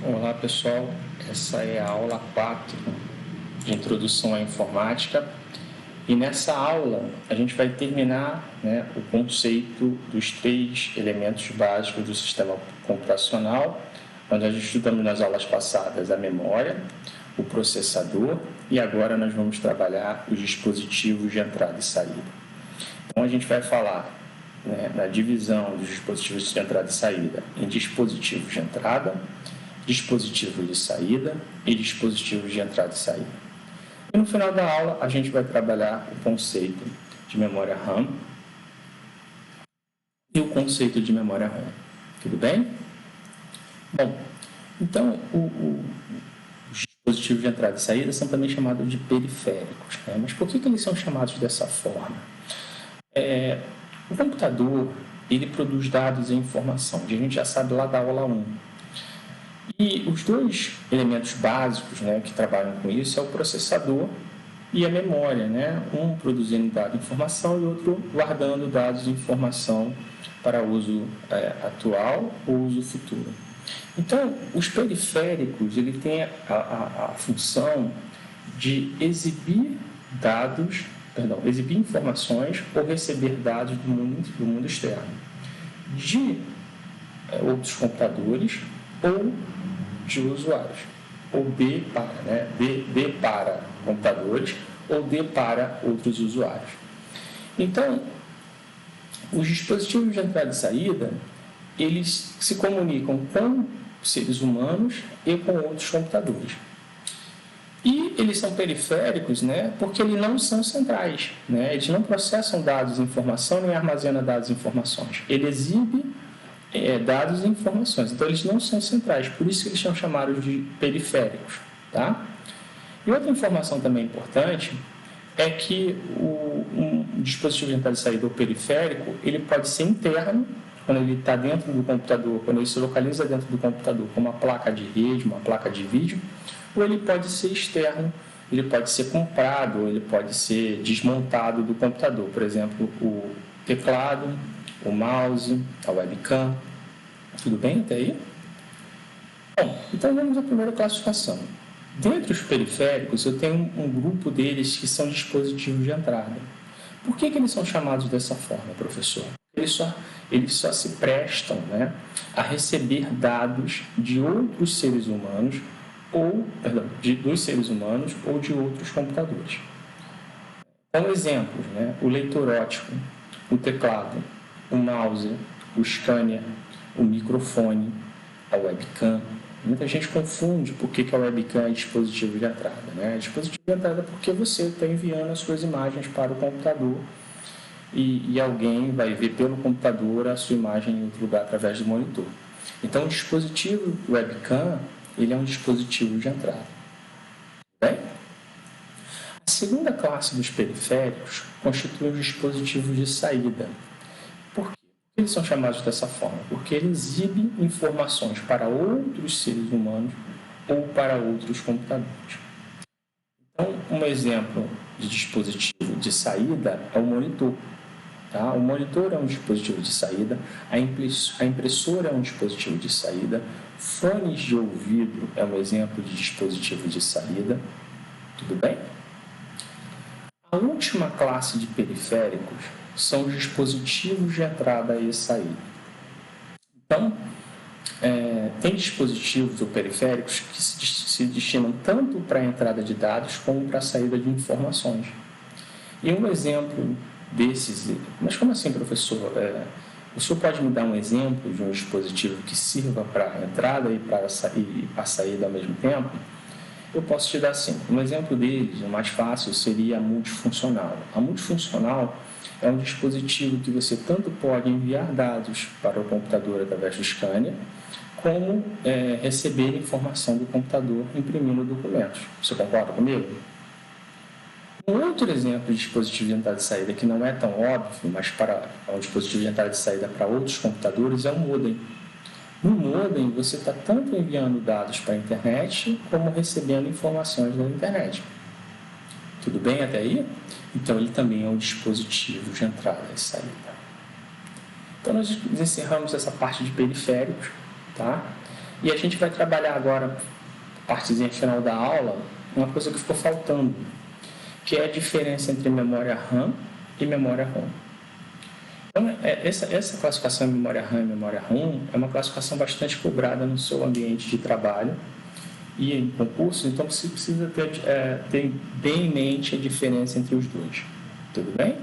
Olá pessoal, essa é a aula 4 de Introdução à Informática e nessa aula a gente vai terminar o conceito dos 3 elementos básicos do sistema computacional, onde nós estudamos nas aulas passadas a memória, o processador e agora nós vamos trabalhar os dispositivos de entrada e saída. Então a gente vai falar na divisão dos dispositivos de entrada e saída em dispositivos de entrada, dispositivos de saída e dispositivos de entrada e saída. E no final da aula, a gente vai trabalhar o conceito de memória RAM e o conceito de memória ROM. Tudo bem? Bom, então, os dispositivos de entrada e saída são também chamados de periféricos. Mas por que eles são chamados dessa forma? O computador, ele produz dados e informação, que a gente já sabe lá da aula 1. E os 2 elementos básicos que trabalham com isso é o processador e a memória, um produzindo dados e informação e outro guardando dados e informação para uso atual ou uso futuro. Então, os periféricos ele tem a função de exibir informações ou receber dados do mundo externo, de outros computadores ou de usuários, ou D para computadores, ou D para outros usuários. Então, os dispositivos de entrada e saída, eles se comunicam com seres humanos e com outros computadores. E eles são periféricos, porque eles não são centrais, eles não processam dados e informação, nem armazenam dados e informações. Ele exibe dados e informações. Então, eles não são centrais, por isso que eles são chamados de periféricos. Tá? E outra informação também importante é que um dispositivo de entrada e saída ou periférico, ele pode ser interno, quando ele está dentro do computador, quando ele se localiza dentro do computador, como uma placa de rede, uma placa de vídeo, ou ele pode ser externo, ele pode ser comprado, ou ele pode ser desmontado do computador. Por exemplo, o teclado, o mouse, a webcam. Tudo bem até aí? Bom, então vamos à primeira classificação. Dentre os periféricos, eu tenho um grupo deles que são dispositivos de entrada. Por que eles são chamados dessa forma, professor? Eles só se prestam a receber dados de outros seres humanos, dos seres humanos ou de outros computadores. Então, exemplos, o leitor óptico, o teclado, o mouse, o scanner, o microfone, a webcam. Muita gente confunde por que a webcam é dispositivo de entrada. Dispositivo de entrada porque você está enviando as suas imagens para o computador e alguém vai ver pelo computador a sua imagem em outro lugar através do monitor. Então, o dispositivo webcam ele é um dispositivo de entrada. Bem? A segunda classe dos periféricos constitui os dispositivos de saída. Por quê? Eles são chamados dessa forma? Porque eles exibem informações para outros seres humanos ou para outros computadores. Então, um exemplo de dispositivo de saída é o monitor. Tá? O monitor é um dispositivo de saída, a impressora é um dispositivo de saída, fones de ouvido é um exemplo de dispositivo de saída. Tudo bem? A última classe de periféricos são os dispositivos de entrada e saída. Então, tem dispositivos ou periféricos que se destinam tanto para a entrada de dados como para a saída de informações. E um exemplo desses... Mas como assim, professor? O senhor pode me dar um exemplo de um dispositivo que sirva para a entrada e para a saída ao mesmo tempo? Eu posso te dar assim. Um exemplo deles, o mais fácil, seria a multifuncional. A multifuncional é um dispositivo que você tanto pode enviar dados para o computador através do scanner, como receber informação do computador imprimindo documentos. Você concorda comigo? Um outro exemplo de dispositivo de entrada e saída que não é tão óbvio, mas é um dispositivo de entrada e saída para outros computadores, é o modem. No modem, você está tanto enviando dados para a internet, como recebendo informações da internet. Tudo bem até aí? Então, ele também é um dispositivo de entrada e saída. Então, nós encerramos essa parte de periféricos, tá? E a gente vai trabalhar agora, partezinha final da aula, uma coisa que ficou faltando, que é a diferença entre memória RAM e memória ROM. Então, essa classificação de memória RAM e memória ROM é uma classificação bastante cobrada no seu ambiente de trabalho e em concurso, então você precisa ter bem em mente a diferença entre os dois. Tudo bem?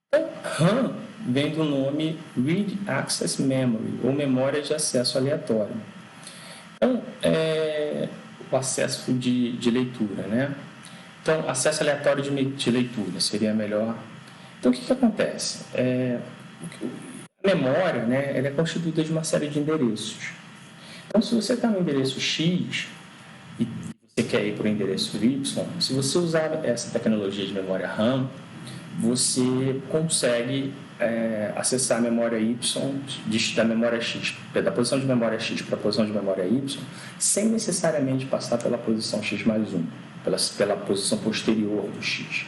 Então, RAM vem do nome Read Access Memory, ou memória de acesso aleatório. Então, o acesso de leitura, né? Então, acesso aleatório de leitura seria melhor. Então, o que acontece? A memória, né, ela é constituída de uma série de endereços. Então, se você está no endereço X e você quer ir para o endereço Y, se você usar essa tecnologia de memória RAM, você consegue acessar a memória Y da memória X, da posição de memória X para a posição de memória Y, sem necessariamente passar pela posição X mais 1, pela posição posterior do X.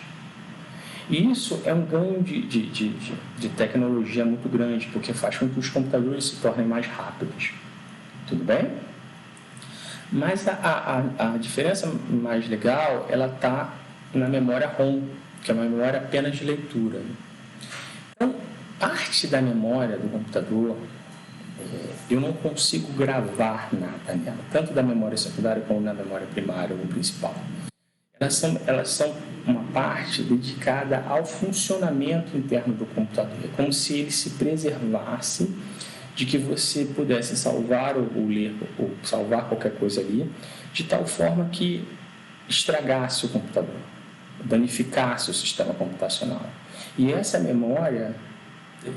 E isso é um ganho de tecnologia muito grande, porque faz com que os computadores se tornem mais rápidos. Tudo bem? Mas a diferença mais legal, ela está na memória ROM, que é uma memória apenas de leitura. Então, parte da memória do computador, eu não consigo gravar nada nela, tanto da memória secundária como da memória primária ou principal. Elas são uma parte dedicada ao funcionamento interno do computador. É como se ele se preservasse de que você pudesse salvar ou ler ou salvar qualquer coisa ali, de tal forma que estragasse o computador, danificasse o sistema computacional. E essa memória,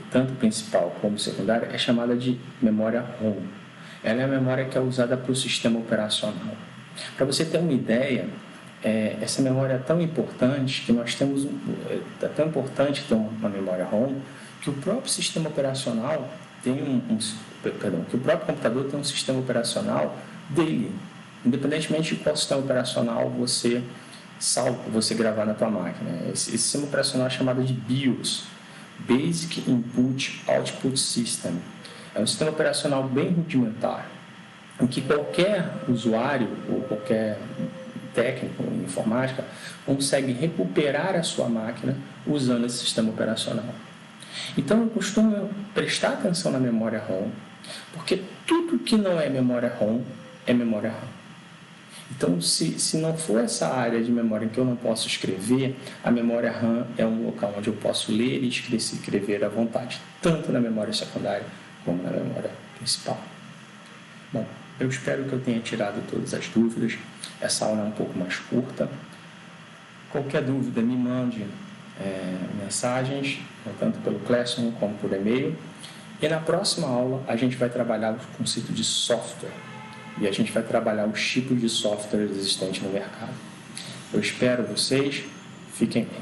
tanto principal como secundária, é chamada de memória ROM. Ela é a memória que é usada para o sistema operacional. Para você ter uma ideia, essa memória é tão importante que nós temos é tão importante ter uma memória ROM que o próprio sistema operacional tem que o próprio computador tem um sistema operacional dele, independentemente de qual sistema operacional você gravar na tua máquina. Esse sistema operacional é chamado de BIOS, Basic Input Output System. É um sistema operacional bem rudimentar, em que qualquer usuário ou qualquer técnico em informática consegue recuperar a sua máquina usando esse sistema operacional. Então, eu costumo prestar atenção na memória ROM, porque tudo que não é memória ROM é memória RAM. Então, se não for essa área de memória em que eu não posso escrever, a memória RAM é um local onde eu posso ler e escrever à vontade, tanto na memória secundária como na memória principal. Bom, eu espero que eu tenha tirado todas as dúvidas. Essa aula é um pouco mais curta. Qualquer dúvida, me mande mensagens, tanto pelo Classroom como por e-mail. E na próxima aula, a gente vai trabalhar o conceito de software. E a gente vai trabalhar os tipos de software existentes no mercado. Eu espero vocês. Fiquem bem.